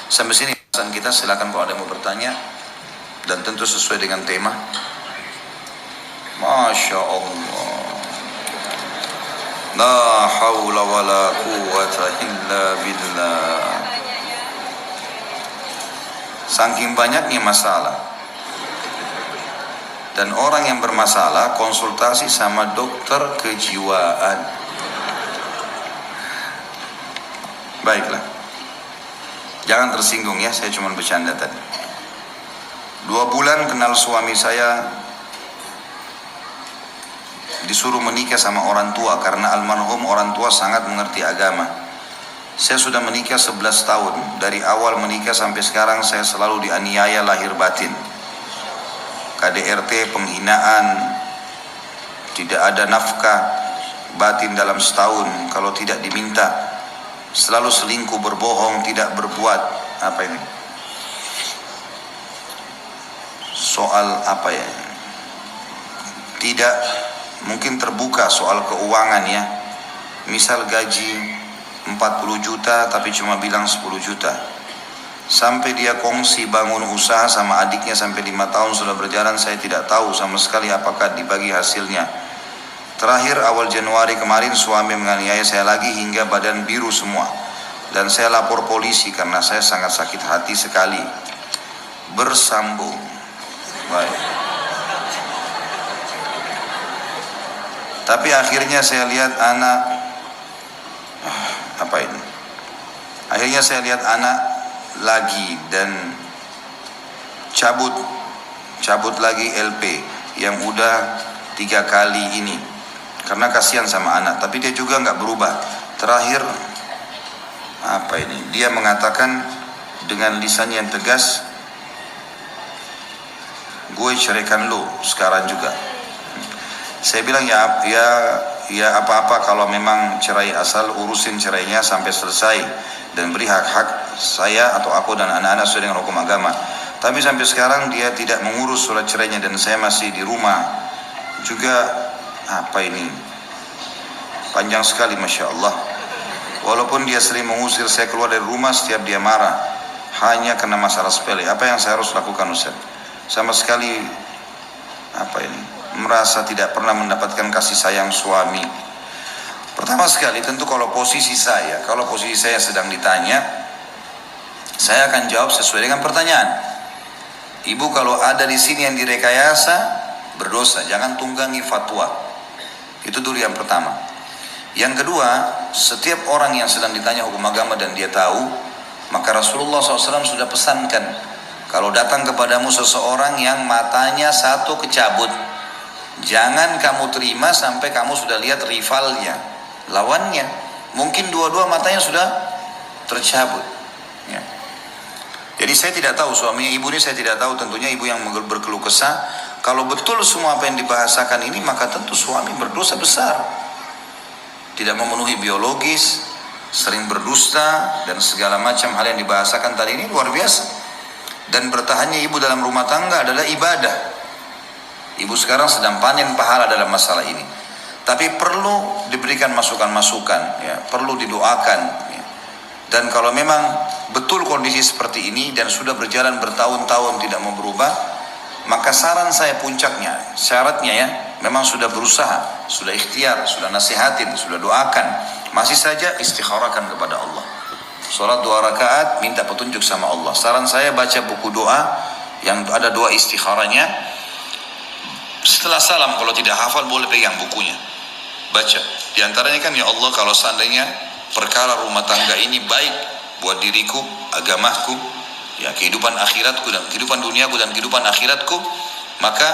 Sampai sini pesan kita, silakan kalau ada yang mau bertanya dan tentu sesuai dengan tema. Masya Allah, la hawla wa la quwwata illa billah. Saking banyaknya masalah dan orang yang bermasalah konsultasi sama dokter kejiwaan. Baiklah, jangan tersinggung ya, saya cuma bercanda tadi. 2 bulan kenal suami saya, disuruh menikah sama orang tua karena almarhum orang tua sangat mengerti agama. Saya sudah menikah 11 tahun. Dari awal menikah sampai sekarang saya selalu dianiaya lahir batin. KDRT, penghinaan, tidak ada nafkah batin dalam setahun kalau tidak diminta. Selalu selingkuh, berbohong, tidak berbuat. Apa ini? Soal apa ya? Tidak, mungkin terbuka soal keuangan ya. Misal gaji 40 juta tapi cuma bilang 10 juta. Sampai dia kongsi bangun usaha sama adiknya sampai 5 tahun sudah berjalan, saya tidak tahu sama sekali apakah dibagi hasilnya. Terakhir awal Januari kemarin suami menganiaya saya lagi hingga badan biru semua. Dan saya lapor polisi karena saya sangat sakit hati sekali. Bersambung. Baik. Tapi akhirnya saya lihat anak, apa ini? Akhirnya saya lihat anak lagi dan cabut lagi LP yang udah 3 kali ini karena kasihan sama anak, tapi dia juga nggak berubah. Terakhir apa ini? Dia mengatakan dengan lisan yang tegas, gue ceraikan lu sekarang juga. Saya bilang ya apa-apa kalau memang cerai, asal urusin cerainya sampai selesai dan beri hak-hak saya atau aku dan anak-anak sesuai dengan hukum agama. Tapi sampai sekarang dia tidak mengurus surat cerainya dan saya masih di rumah juga. Apa ini? Panjang sekali, Masya Allah. Walaupun dia sering mengusir saya keluar dari rumah, setiap dia marah hanya karena masalah sepele. Apa yang saya harus lakukan, Ustaz? Sama sekali apa ini? Merasa tidak pernah mendapatkan kasih sayang suami. Pertama sekali tentu kalau posisi saya sedang ditanya, saya akan jawab sesuai dengan pertanyaan. Ibu kalau ada di sini yang direkayasa, berdosa, jangan tunggangi fatwa. Itu dulu yang pertama. Yang kedua, setiap orang yang sedang ditanya hukum agama dan dia tahu, maka Rasulullah SAW sudah pesankan, kalau datang kepadamu seseorang yang matanya satu kecabut, jangan kamu terima sampai kamu sudah lihat rivalnya, lawannya. Mungkin dua-dua matanya sudah tercabut ya. Jadi saya tidak tahu suaminya ibu ini, saya tidak tahu tentunya ibu yang berkeluh kesah. Kalau betul semua apa yang dibahasakan ini, maka tentu suami berdosa besar. Tidak memenuhi biologis, sering berdusta, dan segala macam hal yang dibahasakan tadi ini luar biasa. Dan bertahannya ibu dalam rumah tangga adalah ibadah. Ibu sekarang sedang panen pahala dalam masalah ini. Tapi perlu diberikan masukan-masukan, ya, perlu didoakan. Ya. Dan kalau memang betul kondisi seperti ini dan sudah berjalan bertahun-tahun tidak mau berubah, maka saran saya puncaknya, syaratnya ya, memang sudah berusaha, sudah ikhtiar, sudah nasihatin, sudah doakan, masih saja istikharahkan kepada Allah. Sholat 2 rakaat, minta petunjuk sama Allah. Saran saya baca buku doa yang ada doa istikharahnya. Setelah salam, kalau tidak hafal boleh pegang bukunya, baca. Di antaranya kan, ya Allah kalau seandainya perkara rumah tangga ini baik buat diriku, agamaku, ya kehidupan akhiratku dan kehidupan duniaku dan kehidupan akhiratku, maka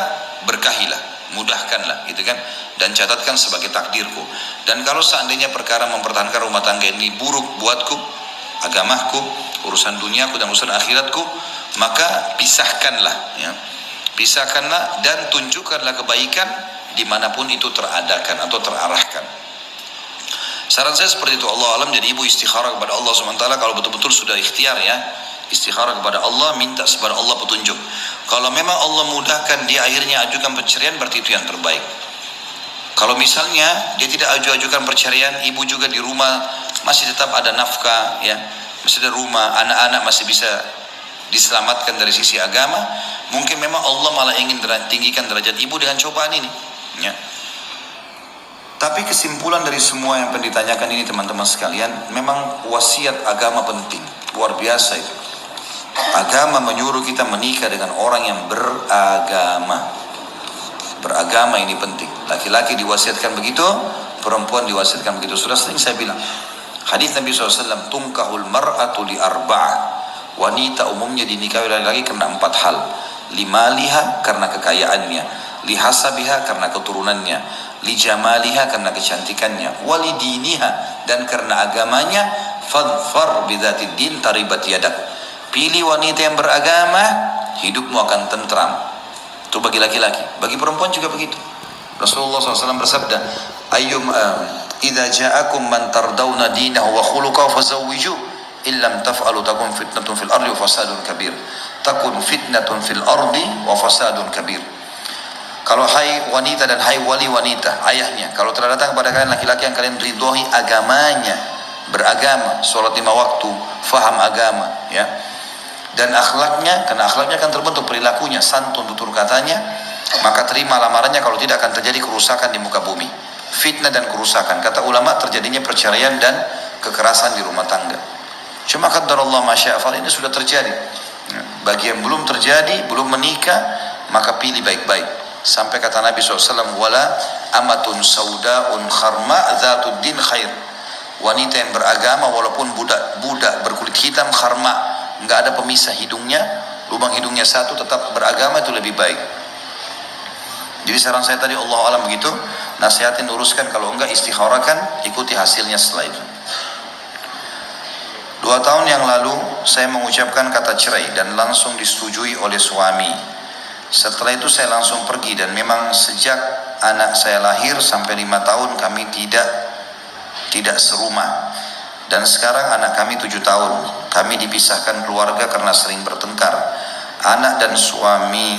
berkahilah, mudahkanlah, gitu kan, dan catatkan sebagai takdirku. Dan kalau seandainya perkara mempertahankan rumah tangga ini buruk buatku, agamaku, urusan duniaku dan urusan akhiratku, maka pisahkanlah, ya. Pisahkanlah dan tunjukkanlah kebaikan dimanapun itu teradakan atau terarahkan. Saran saya seperti itu. Allah alam. Jadi ibu istikharah kepada Allah SWT kalau betul-betul sudah ikhtiar ya, istikharah kepada Allah, minta kepada Allah petunjuk. Kalau memang Allah mudahkan dia akhirnya ajukan perceraian, berarti itu yang terbaik. Kalau misalnya dia tidak ajukan perceraian, ibu juga di rumah masih tetap ada nafkah ya, masih ada rumah, anak-anak masih bisa diselamatkan dari sisi agama, mungkin memang Allah malah ingin tinggikan derajat ibu dengan cobaan ini. Ya. Tapi kesimpulan dari semua yang pernah ditanyakan ini teman-teman sekalian, memang wasiat agama penting, luar biasa itu. Agama menyuruh kita menikah dengan orang yang beragama. Beragama ini penting. Laki-laki diwasiatkan begitu, perempuan diwasiatkan begitu. Sudah sering saya bilang, hadis Nabi SAW, tungkahul mar'atu li arba'ah. Wanita umumnya dinikahi laki-laki karena 4 hal. Limaliha karena kekayaannya, lihasabiha karena keturunannya, lijamaliha karena kecantikannya, walidiniha dan karena agamanya. Fadfar bidzatid din taribat yadak. Pilih wanita yang beragama, hidupmu akan tentram. Itu bagi laki-laki. Bagi perempuan juga begitu. Rasulullah SAW bersabda, idza ja'akum man tardawna dinahu wa khuluquhu fazawwiju, illam taf'alu takun fitnatun fil ardi wa fasadun kabir. Takun fitnatun fil ardi wa fasadun kabir. Kalau hai wanita dan hai wali wanita, ayahnya, kalau telah datang kepada kalian laki-laki yang kalian ridhoi agamanya, beragama, sholat 5 waktu, faham agama, ya, dan akhlaknya, karena akhlaknya akan terbentuk perilakunya, santun tutur katanya, maka terima lamarannya, kalau tidak akan terjadi kerusakan di muka bumi, fitnah dan kerusakan. Kata ulama, terjadinya perceraian dan kekerasan di rumah tangga. Cuma qadarullah masya'afal, ini sudah terjadi. Bagi yang belum terjadi, belum menikah, maka pilih baik-baik. Sampai kata Nabi SAW, wala amatun sauda'un kharma dhatud din khair. Wanita yang beragama walaupun budak berkulit hitam kharma, nggak ada pemisah hidungnya, lubang hidungnya satu, tetap beragama, itu lebih baik. Jadi saran saya tadi, Allah alam begitu, nasihatin, luruskan, kalau enggak istikharakan, ikuti hasilnya setelah itu. 2 tahun yang lalu saya mengucapkan kata cerai dan langsung disetujui oleh suami. Setelah itu saya langsung pergi, dan memang sejak anak saya lahir sampai 5 tahun kami tidak serumah. Dan sekarang anak kami 7 tahun. Kami dipisahkan keluarga karena sering bertengkar. Anak dan suami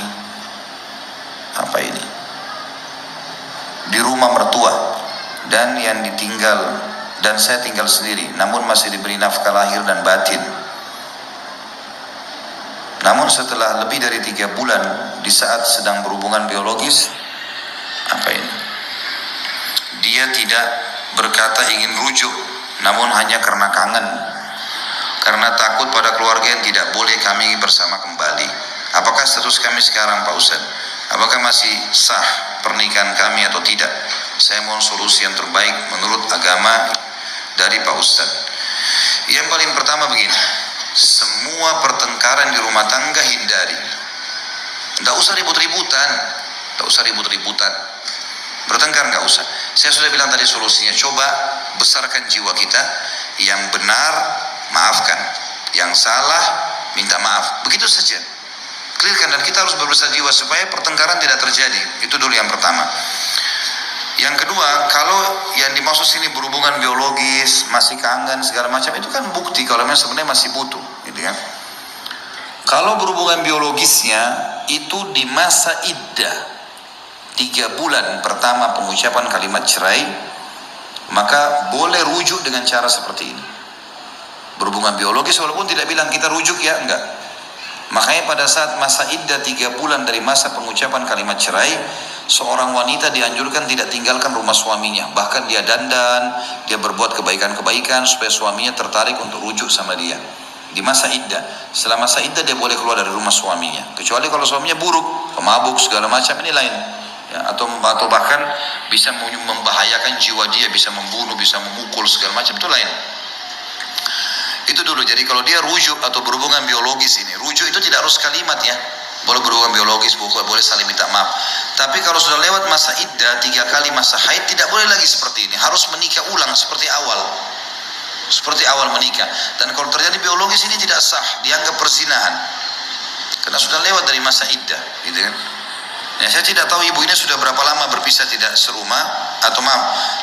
di rumah mertua, dan saya tinggal sendiri, namun masih diberi nafkah lahir dan batin. Namun setelah lebih dari 3 bulan, di saat sedang berhubungan biologis, dia tidak berkata ingin rujuk, namun hanya karena kangen, karena takut pada keluarga yang tidak boleh kami bersama kembali. Apakah status kami sekarang, Pak Ustaz? Apakah masih sah pernikahan kami atau tidak? Saya mohon solusi yang terbaik menurut agama dari Pak Ustaz. Yang paling pertama begini, semua pertengkaran di rumah tangga hindari. Tidak usah ribut-ributan, bertengkar nggak usah. Saya sudah bilang tadi solusinya, coba besarkan jiwa kita. Yang benar maafkan, yang salah minta maaf, begitu saja, clearkan. Dan kita harus berbesar jiwa supaya pertengkaran tidak terjadi. Itu dulu yang pertama. Yang kedua, kalau yang dimaksud sini berhubungan biologis, masih kangen segala macam, itu kan bukti kalau memang sebenarnya masih butuh, gitu kan. Kalau berhubungan biologisnya itu di masa iddah 3 bulan pertama pengucapan kalimat cerai, maka boleh rujuk dengan cara seperti ini. Berhubungan biologis walaupun tidak bilang kita rujuk ya, enggak. Makanya pada saat masa iddah 3 bulan dari masa pengucapan kalimat cerai, seorang wanita dianjurkan tidak tinggalkan rumah suaminya. Bahkan dia dandan, dia berbuat kebaikan-kebaikan supaya suaminya tertarik untuk rujuk sama dia. Di masa iddah, setelah masa iddah dia boleh keluar dari rumah suaminya. Kecuali kalau suaminya buruk, pemabuk segala macam, ini lain. Ya, atau bahkan bisa membahayakan jiwa dia, bisa membunuh, bisa memukul segala macam, itu lain. Itu dulu. Jadi kalau dia rujuk atau berhubungan biologis ini, rujuk itu tidak harus kalimat ya. Boleh berhubungan biologis, boleh saling minta maaf. Tapi kalau sudah lewat masa iddah 3 kali masa haid, tidak boleh lagi seperti ini. Harus menikah ulang seperti awal. Seperti awal menikah. Dan kalau terjadi biologis ini tidak sah, dianggap perzinahan. Karena sudah lewat dari masa iddah, gitu kan. Ya, saya tidak tahu ibu ini sudah berapa lama berpisah tidak serumah, atau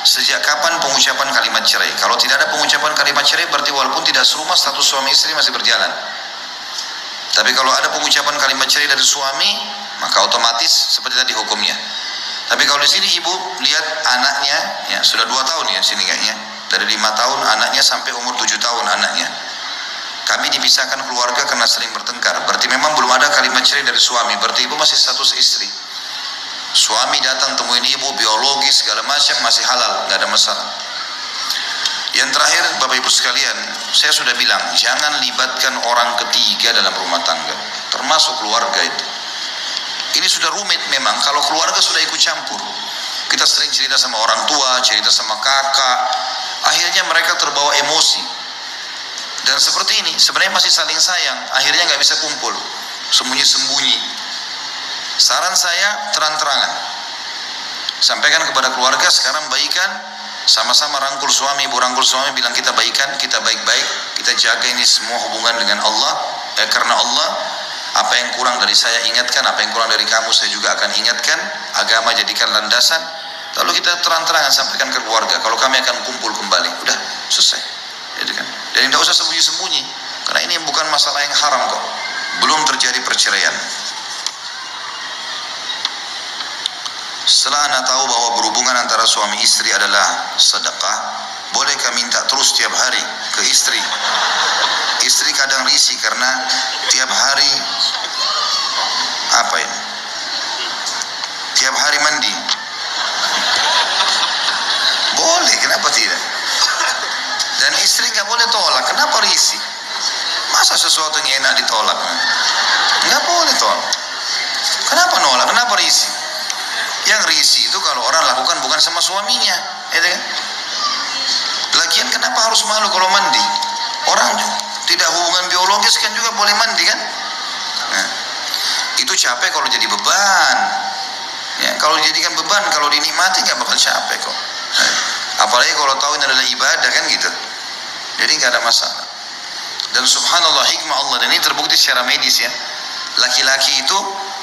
sejak kapan pengucapan kalimat cerai. Kalau tidak ada pengucapan kalimat cerai, berarti walaupun tidak serumah, status suami istri masih berjalan. Tapi kalau ada pengucapan kalimat cerai dari suami, maka otomatis seperti tadi hukumnya. Tapi kalau di sini ibu lihat anaknya, ya sudah 2 tahun ya sini kayaknya, dari 5 tahun anaknya sampai umur 7 tahun anaknya. Kami dipisahkan keluarga karena sering bertengkar. Berarti memang belum ada kalimat cerai dari suami. Berarti ibu masih status istri. Suami datang temuin ibu, biologis segala macam masih halal, nggak ada masalah. Yang terakhir, Bapak Ibu sekalian, saya sudah bilang jangan libatkan orang ketiga dalam rumah tangga, termasuk keluarga itu. Ini sudah rumit memang kalau keluarga sudah ikut campur. Kita sering cerita sama orang tua, cerita sama kakak, akhirnya mereka terbawa emosi. Dan seperti ini, sebenarnya masih saling sayang, akhirnya nggak bisa kumpul, sembunyi-sembunyi. Saran saya terang-terangan, sampaikan kepada keluarga sekarang baikan, sama-sama rangkul suami, ibu rangkul suami, bilang kita baikan, kita baik-baik, kita jaga ini semua hubungan dengan Allah, karena Allah, apa yang kurang dari saya ingatkan, apa yang kurang dari kamu saya juga akan ingatkan, agama jadikan landasan, lalu kita terang-terangan sampaikan ke keluarga, kalau kami akan kumpul kembali, udah selesai, jadi kan, dan tidak usah sembunyi-sembunyi, karena ini bukan masalah yang haram kok, belum terjadi perceraian. Setelah Anda tahu bahwa berhubungan antara suami istri adalah sedekah, bolehkah minta terus tiap hari ke istri? Istri kadang risih karena tiap hari apa ini? Tiap hari mandi. Boleh, kenapa tidak? Dan istri nggak boleh tolak. Kenapa risih? Masa sesuatu yang enak ditolak? Nggak boleh tolak. Kenapa nolak? Kenapa risih? Yang risih itu kalau orang lakukan bukan sama suaminya, ya kan? Lagian kenapa harus malu kalau mandi? Orang tidak hubungan biologis kan juga boleh mandi kan? Nah, itu capek kalau jadi beban. Ya, kalau dijadikan beban, kalau dinikmati nggak bakal capek kok. Nah, apalagi kalau tahu ini adalah ibadah kan gitu. Jadi nggak ada masalah. Dan subhanallah hikmah Allah, dan ini terbukti secara medis ya. Laki-laki itu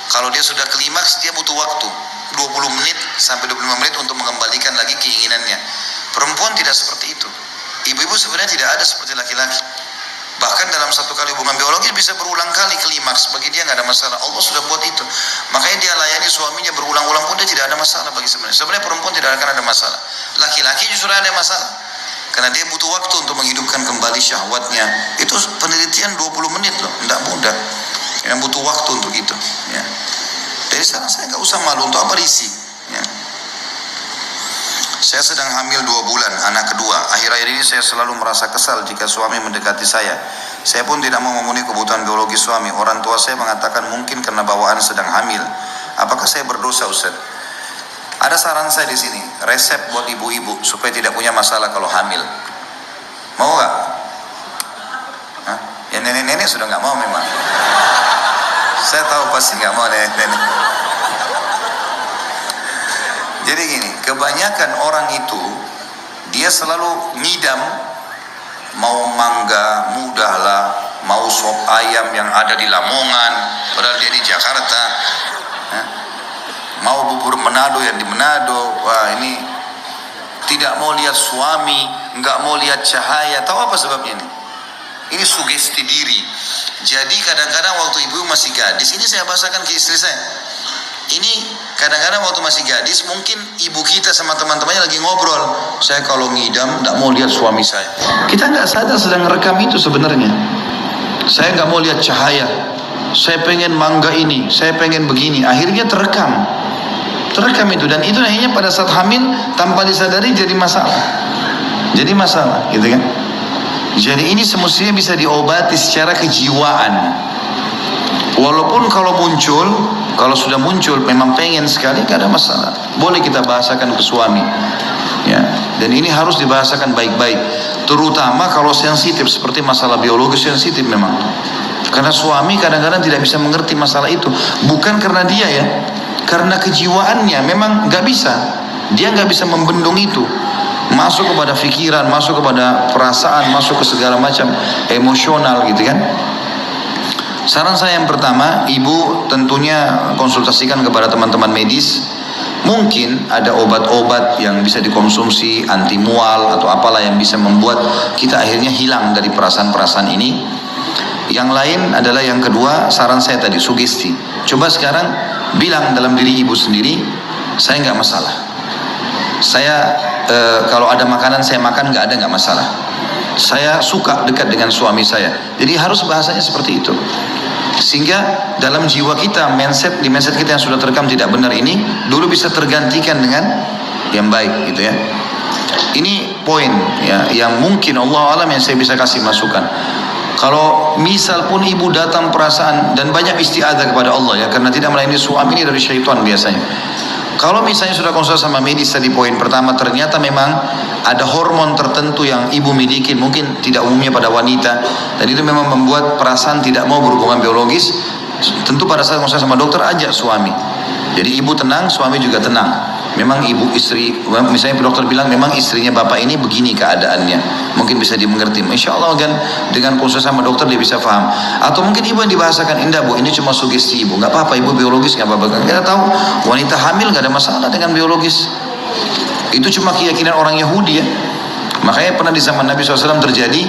kalau dia sudah klimaks dia butuh waktu 20 menit sampai 25 menit untuk mengembalikan lagi keinginannya. Perempuan tidak seperti itu. Ibu-ibu sebenarnya tidak ada seperti laki-laki. Bahkan dalam satu kali hubungan biologis bisa berulang kali klimaks. Bagi dia nggak ada masalah. Allah sudah buat itu. Makanya dia layani suaminya berulang-ulang pun dia tidak ada masalah bagi sebenarnya. Sebenarnya perempuan tidak akan ada masalah. Laki-laki justru ada masalah. Karena dia butuh waktu untuk menghidupkan kembali syahwatnya. Itu penelitian 20 menit loh. Tidak mudah. Yang butuh waktu untuk itu. Ya. Jadi sekarang saya nggak usah malu, untuk apa risih ya. Saya sedang hamil 2 bulan, anak kedua. Akhir-akhir ini saya selalu merasa kesal jika suami mendekati saya. Saya pun tidak mau memenuhi kebutuhan biologi suami. Orang tua saya mengatakan mungkin karena bawaan sedang hamil. Apakah saya berdosa, Ustaz? Ada saran saya di sini, resep buat ibu-ibu supaya tidak punya masalah kalau hamil. Mau nggak? Hah? Ya nenek-nenek sudah nggak mau memang. Saya tahu pasti nggak mau nenek-nenek. Jadi gini, kebanyakan orang itu dia selalu ngidam, mau mangga mudah lah, mau sop ayam yang ada di Lamongan, padahal dia di Jakarta, mau bubur Manado yang di Manado. Wah, ini tidak mau lihat suami, nggak mau lihat cahaya. Tahu apa sebabnya ini? Ini sugesti diri. Jadi kadang-kadang waktu ibu masih gadis, ini saya bahasakan ke istri saya. Ini kadang-kadang waktu masih gadis, mungkin ibu kita sama teman-temannya lagi ngobrol. Saya kalau ngidam, tidak mau lihat suami saya. Kita nggak sadar sedang rekam itu sebenarnya. Saya nggak mau lihat cahaya. Saya pengen mangga ini, saya pengen begini. Akhirnya terekam itu, dan itu akhirnya pada saat hamil tanpa disadari jadi masalah. Jadi masalah, gitu kan? Jadi ini semestinya bisa diobati secara kejiwaan. Walaupun kalau sudah muncul memang pengen sekali, gak ada masalah. Boleh kita bahasakan ke suami. Ya, dan ini harus dibahasakan baik-baik. Terutama kalau sensitif seperti masalah biologis sensitif memang. Karena suami kadang-kadang tidak bisa mengerti masalah itu. Bukan karena dia ya, karena kejiwaannya memang gak bisa. Dia gak bisa membendung itu. Masuk kepada pikiran, masuk kepada perasaan, masuk ke segala macam emosional gitu kan. Saran saya yang pertama, ibu tentunya konsultasikan kepada teman-teman medis. Mungkin ada obat-obat yang bisa dikonsumsi, anti mual atau apalah yang bisa membuat kita akhirnya hilang dari perasaan-perasaan ini. Yang lain adalah yang kedua, saran saya tadi, sugesti. Coba sekarang bilang dalam diri ibu sendiri, saya nggak masalah. Saya kalau ada makanan saya makan nggak masalah. saya suka dekat dengan suami saya. Jadi harus bahasanya seperti itu. Sehingga dalam jiwa kita, di mindset kita yang sudah terekam tidak benar ini, dulu bisa tergantikan dengan yang baik gitu ya. Ini poin ya, yang mungkin Allah alam yang saya bisa kasih masukan. Kalau misal pun ibu datang perasaan, dan banyak istiadah kepada Allah ya, karena tidak melayani suami ini dari syaitan biasanya. Kalau misalnya sudah konsul sama medis tadi poin pertama, ternyata memang ada hormon tertentu yang ibu miliki, mungkin tidak umumnya pada wanita, dan itu memang membuat perasaan tidak mau berhubungan biologis. Tentu pada saat konsul sama dokter, ajak suami. Jadi ibu tenang, suami juga tenang. Memang ibu istri, misalnya dokter bilang memang istrinya bapak ini begini keadaannya, mungkin bisa dimengerti. Insya Allah kan dengan konsul sama dokter dia bisa paham. Atau mungkin ibu yang dibahasakan, indah bu, ini cuma sugesti ibu, nggak apa-apa, ibu biologis nggak apa-apa. Kita tahu wanita hamil nggak ada masalah dengan biologis. Itu cuma keyakinan orang Yahudi ya. Makanya pernah di zaman Nabi SAW terjadi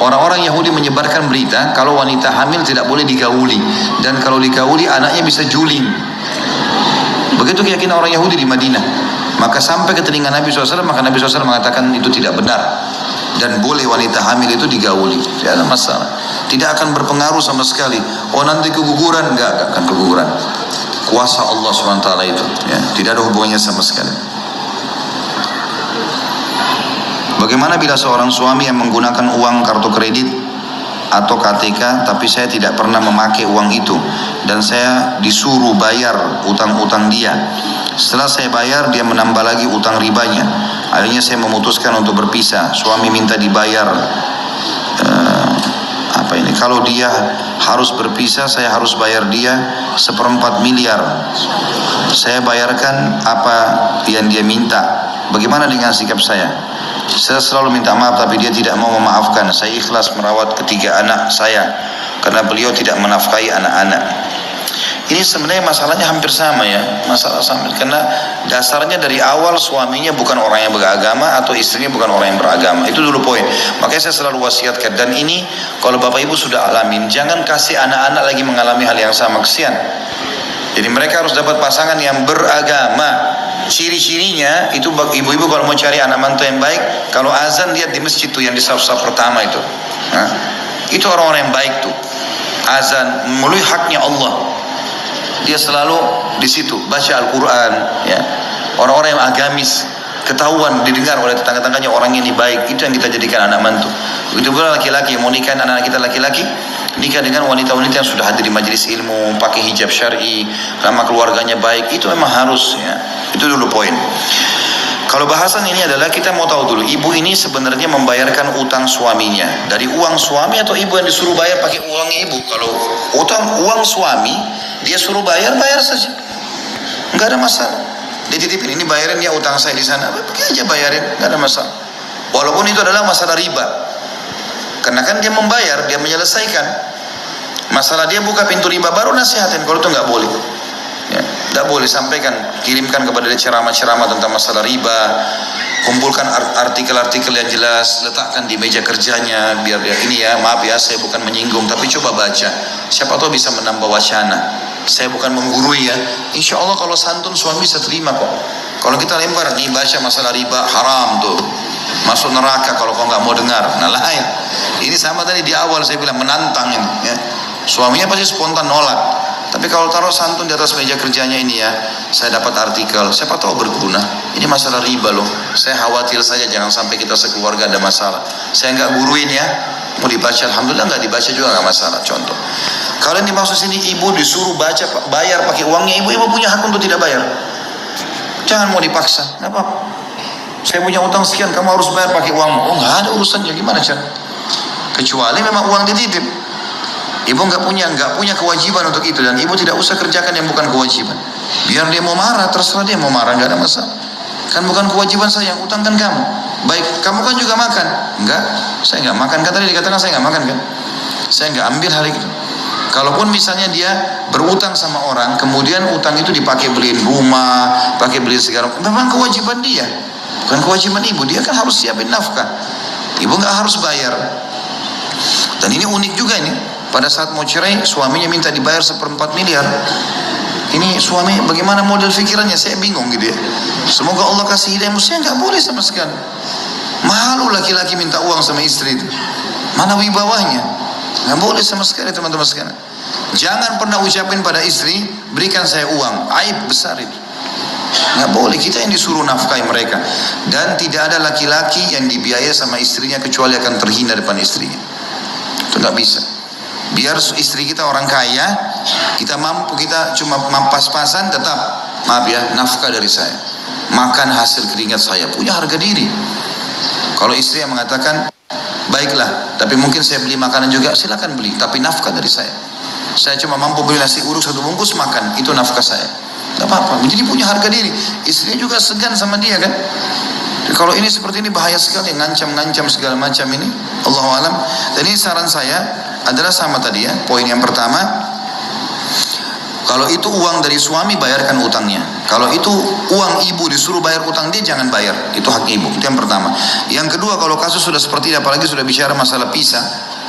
orang-orang Yahudi menyebarkan berita kalau wanita hamil tidak boleh digauli, dan kalau digauli anaknya bisa juling. Begitu keyakinan orang Yahudi di Madinah. Maka sampai ke telinga Nabi SAW, maka Nabi SAW mengatakan itu tidak benar, dan boleh wanita hamil itu digauli, tidak ada masalah, tidak akan berpengaruh sama sekali. Oh nanti keguguran, enggak akan keguguran. Kuasa Allah SWT itu ya, tidak ada hubungannya sama sekali. Bagaimana bila seorang suami yang menggunakan uang kartu kredit atau KTK, tapi saya tidak pernah memakai uang itu, dan saya disuruh bayar utang-utang dia. Setelah saya bayar, dia menambah lagi utang ribanya. Akhirnya saya memutuskan untuk berpisah. Suami minta dibayar kalau dia harus berpisah, saya harus bayar dia 1/4 miliar. Saya bayarkan apa yang dia minta. Bagaimana dengan sikap saya? Saya selalu minta maaf, tapi dia tidak mau memaafkan. Saya ikhlas merawat ketiga anak saya karena beliau tidak menafkahi anak-anak. Ini sebenarnya masalahnya hampir sama ya, masalah sama, karena dasarnya dari awal suaminya bukan orang yang beragama atau istrinya bukan orang yang beragama. Itu dulu poin. Makanya saya selalu wasiatkan, dan ini kalau bapak ibu sudah alamin, jangan kasih anak-anak lagi mengalami hal yang sama, kesian. Jadi mereka harus dapat pasangan yang beragama. Ciri-cirinya itu ibu-ibu kalau mau cari anak mantu yang baik, kalau azan lihat di masjid tuh yang di saf-saf pertama itu. Itu orang-orang yang baik tuh. Azan memenuhi haknya Allah. Dia selalu di situ baca Al-Quran ya. Orang-orang yang agamis, ketahuan didengar oleh tetangga-tangganya orang ini baik, itu yang kita jadikan anak mantu. Begitu pula laki-laki yang mau nikah, anak-anak kita laki-laki nikah dengan wanita-wanita yang sudah hadir di majelis ilmu, pakai hijab syar'i, nama keluarganya baik, itu memang harus ya. Itu dulu poin. Kalau bahasan ini adalah kita mau tahu dulu, ibu ini sebenarnya membayarkan utang suaminya dari uang suami, atau ibu yang disuruh bayar pakai uang ibu? Kalau uang suami dia suruh bayar, bayar saja, nggak ada masalah. Dia titipin, ini bayarin ya utang saya di sana, pakai aja bayarin, nggak ada masalah. Walaupun itu adalah masalah riba, karena kan dia membayar, dia menyelesaikan. Masalah dia buka pintu riba, baru nasihatin. Kalau itu nggak boleh. Ya, tidak boleh, sampaikan, kirimkan kepada dia ceramah-ceramah tentang masalah riba, kumpulkan artikel-artikel yang jelas, letakkan di meja kerjanya, biar dia ini ya, maaf ya saya bukan menyinggung, tapi coba baca, siapa tahu bisa menambah wacana. Saya bukan menggurui ya, insya Allah kalau santun suami bisa terima kok. Kalau kita lempar nih baca masalah riba haram tuh, masuk neraka kalau kau nggak mau dengar. Nah lain, ini sama tadi di awal saya bilang menantang ini ya. Suaminya pasti spontan nolak. Tapi kalau taruh santun di atas meja kerjanya ini ya, saya dapat artikel, siapa tahu berguna. Ini masalah riba loh. Saya khawatir saja jangan sampai kita sekeluarga ada masalah. Saya nggak guruin ya, mau dibaca alhamdulillah, nggak dibaca juga nggak masalah. Contoh, kalian dimaksud sini ibu disuruh baca bayar pakai uangnya ibu punya hak untuk tidak bayar. Jangan mau dipaksa, nggak apa-apa. Saya punya utang sekian, kamu harus bayar pakai uangmu. Oh nggak ada urusannya, gimana cara? Kecuali memang uang dititip. Ibu nggak punya kewajiban untuk itu, dan ibu tidak usah kerjakan yang bukan kewajiban. Biar dia mau marah, terserah dia mau marah, nggak ada masalah. Kan bukan kewajiban saya, yang utang kan kamu. Baik, kamu kan juga makan? Enggak, saya nggak makan. Kan tadi dikatakan saya nggak makan kan? Saya nggak ambil hari itu. Kalaupun misalnya dia berutang sama orang, kemudian utang itu dipakai beliin rumah, pakai beliin segala, memang kewajiban dia, bukan kewajiban ibu. Dia kan harus siapin nafkah. Ibu nggak harus bayar. Dan ini unik juga ini. Pada saat mau cerai, suaminya minta dibayar 1/4 miliar. Ini suami bagaimana model pikirannya? Saya bingung gitu ya. Semoga Allah kasih hidayah. Saya nggak boleh sama sekali. Malu laki-laki minta uang sama istri itu. Mana wibawanya? Nggak boleh sama sekali teman-teman sekalian. Jangan pernah ucapin pada istri, berikan saya uang. Aib besar itu. Nggak boleh, kita yang disuruh nafkahi mereka. Dan tidak ada laki-laki yang dibiayai sama istrinya kecuali akan terhina depan istrinya. Itu nggak bisa. Biar istri kita orang kaya, kita mampu, kita cuma pas-pasan, tetap maaf ya, nafkah dari saya, makan hasil keringat saya, punya harga diri. Kalau istri yang mengatakan, baiklah, tapi mungkin saya beli makanan juga, silakan beli, tapi nafkah dari saya cuma mampu beli nasi uduk 1 bungkus, makan, itu nafkah saya, tidak apa-apa. Jadi punya harga diri. Istrinya juga segan sama dia kan. Kalau ini seperti ini bahaya sekali, ngancam-ngancam segala macam ini, Allahu alam. Dan ini saran saya adalah sama tadi ya, poin yang pertama, kalau itu uang dari suami, bayarkan utangnya. Kalau itu uang ibu disuruh bayar utang dia, jangan bayar, itu hak ibu. Itu yang pertama. Yang kedua, kalau kasus sudah seperti ini, apalagi sudah bicara masalah pisah,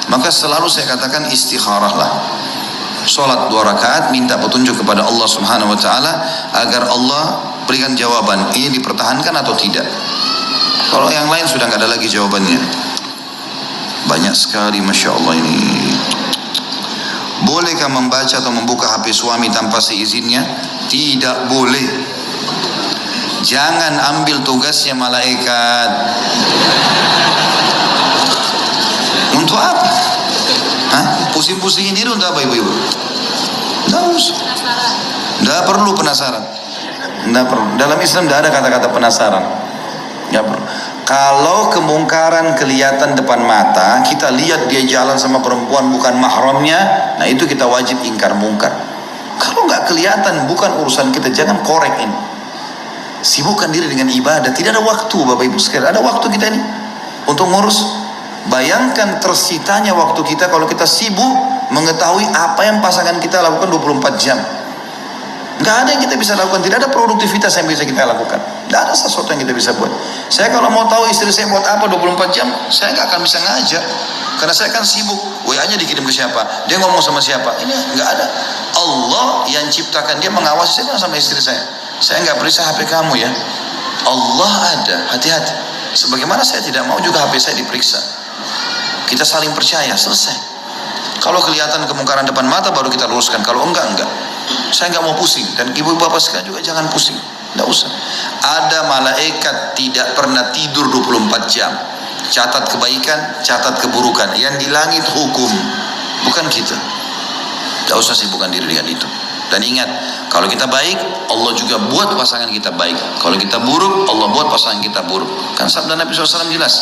maka selalu saya katakan istikharah lah. Sholat 2 rakaat, minta petunjuk kepada Allah Subhanahu wa Ta'ala agar Allah berikan jawaban, ini dipertahankan atau tidak. Kalau yang lain sudah nggak ada lagi jawabannya. Banyak sekali, Masya Allah ini. Bolehkah membaca atau membuka HP suami tanpa seizinnya? Tidak boleh. Jangan ambil tugasnya malaikat. Untuk apa? Hah? Pusing-pusingin diri untuk apa ibu-ibu? Tidak usah. Tidak perlu penasaran. Tidak perlu. Dalam Islam tidak ada kata-kata penasaran. Tidak perlu. Kalau kemungkaran kelihatan depan mata, kita lihat dia jalan sama perempuan bukan mahramnya, nah itu kita wajib ingkar mungkar. Kalau nggak kelihatan, bukan urusan kita, jangan korek ini. Sibukkan diri dengan ibadah. Tidak ada waktu Bapak Ibu sekalian. Ada waktu kita ini untuk ngurus. Bayangkan tersitanya waktu kita kalau kita sibuk mengetahui apa yang pasangan kita lakukan 24 jam. Nggak ada yang kita bisa lakukan, tidak ada produktivitas yang bisa kita lakukan, tidak ada sesuatu yang kita bisa buat. Saya kalau mau tahu istri saya buat apa 24 jam, saya nggak akan bisa ngajak, karena saya kan sibuk. WA-nya dikirim ke siapa, dia ngomong sama siapa, ini nggak ada. Allah yang ciptakan, dia mengawasi. Saya bilang sama istri saya nggak periksa HP kamu ya, Allah ada, hati-hati. Sebagaimana saya tidak mau juga HP saya diperiksa. Kita saling percaya, selesai. Kalau kelihatan kemungkaran depan mata baru kita luruskan, kalau enggak. Saya nggak mau pusing, dan ibu bapak sekalian juga jangan pusing, nggak usah. Ada malaikat tidak pernah tidur 24 jam, catat kebaikan, catat keburukan. Yang di langit hukum, bukan kita. Nggak usah sibukkan diri dengan itu. Dan ingat, kalau kita baik, Allah juga buat pasangan kita baik. Kalau kita buruk, Allah buat pasangan kita buruk. Kan sabda Nabi SAW jelas.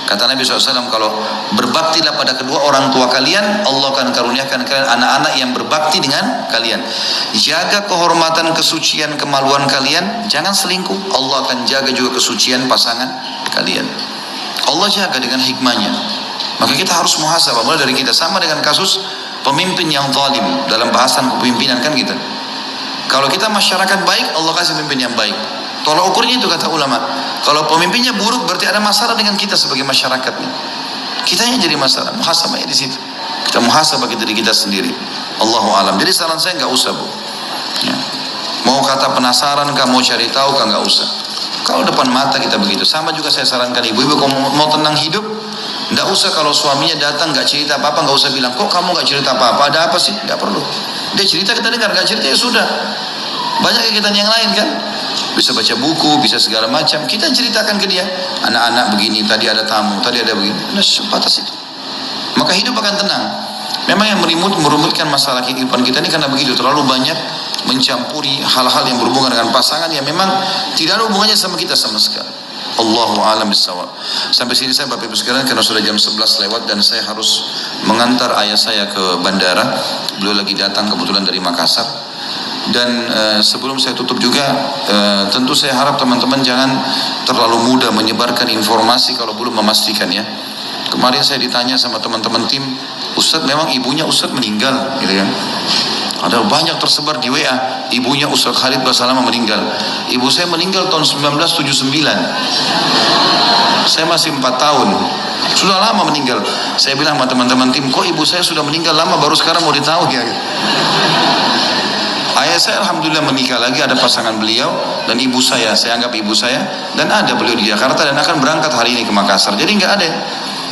Kata Nabi SAW, kalau berbaktilah pada kedua orang tua kalian, Allah akan karuniakan kalian anak-anak yang berbakti dengan kalian. Jaga kehormatan, kesucian, kemaluan kalian, jangan selingkuh. Allah akan jaga juga kesucian pasangan kalian. Allah jaga dengan hikmahnya. Maka kita harus muhasabah mulai dari kita. Sama dengan kasus pemimpin yang zalim dalam bahasan kepemimpinan kan kita. Kalau kita masyarakat baik, Allah kasih pemimpin yang baik. Tolak ukurnya itu kata ulama. Kalau pemimpinnya buruk, berarti ada masalah dengan kita sebagai masyarakatnya. Kita yang jadi masalah. Muhasabahnya di situ. Kita muhasabah diri kita sendiri. Allahu alam. Jadi saran saya nggak usah bu. Ya. Mau kata penasaran kah, mau cari tahu kah, nggak usah. Kalau depan mata kita begitu. Sama juga saya sarankan ibu-ibu kalau mau tenang hidup, nggak usah kalau suaminya datang nggak cerita apa-apa, nggak usah bilang kok kamu nggak cerita apa-apa, ada apa sih? Nggak perlu. Dia cerita kita dengar, nggak cerita ya sudah. Banyak kegiatan yang lain kan. Bisa baca buku, bisa segala macam. Kita ceritakan ke dia, anak-anak begini, tadi ada tamu, tadi ada begini. Nah, sebatas itu. Maka hidup akan tenang. Memang yang merumitkan masalah kehidupan kita ini karena begitu, terlalu banyak mencampuri hal-hal yang berhubungan dengan pasangan yang memang tidak ada hubungannya sama kita sama sekali. Allahu a'lam bishawab. Sampai sini saya Bapak Ibu sekalian, karena sudah jam 11 lewat dan saya harus mengantar ayah saya ke bandara. Beliau lagi datang kebetulan dari Makassar. Dan sebelum saya tutup juga, tentu saya harap teman-teman jangan terlalu mudah menyebarkan informasi kalau belum memastikan ya. Kemarin saya ditanya sama teman-teman tim, Ustadz memang ibunya Ustadz meninggal gitu ya. Ada banyak tersebar di WA, ibunya Ustadz Khalid Basalamah meninggal. Ibu saya meninggal tahun 1979. Saya masih 4 tahun. Sudah lama meninggal. Saya bilang sama teman-teman tim, kok ibu saya sudah meninggal lama baru sekarang mau ditahu ya. Ayah saya alhamdulillah menikah lagi, ada pasangan beliau dan ibu saya anggap ibu saya, dan ada beliau di Jakarta dan akan berangkat hari ini ke Makassar. Jadi nggak ada,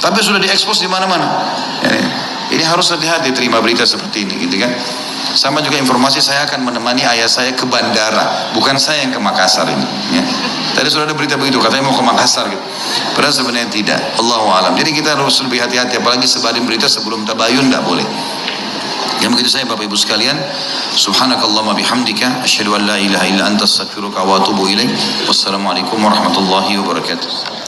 tapi sudah diekspos di mana-mana. Ini harus hati-hati terima berita seperti ini, gitu kan? Sama juga informasi, saya akan menemani ayah saya ke bandara, bukan saya yang ke Makassar ini. Ya. Tadi sudah ada berita begitu, katanya mau ke Makassar gitu. Padahal sebenarnya tidak. Allahu a'lam. Jadi kita harus lebih hati-hati, apalagi sebarin berita sebelum tabayun, tidak boleh. Yang begitu saya Bapak Ibu sekalian, subhanakallahumma bihamdika asyhadu an la ilaha illa anta astaghfiruka wa atubu ilaik. Wassalamualaikum warahmatullahi wabarakatuh.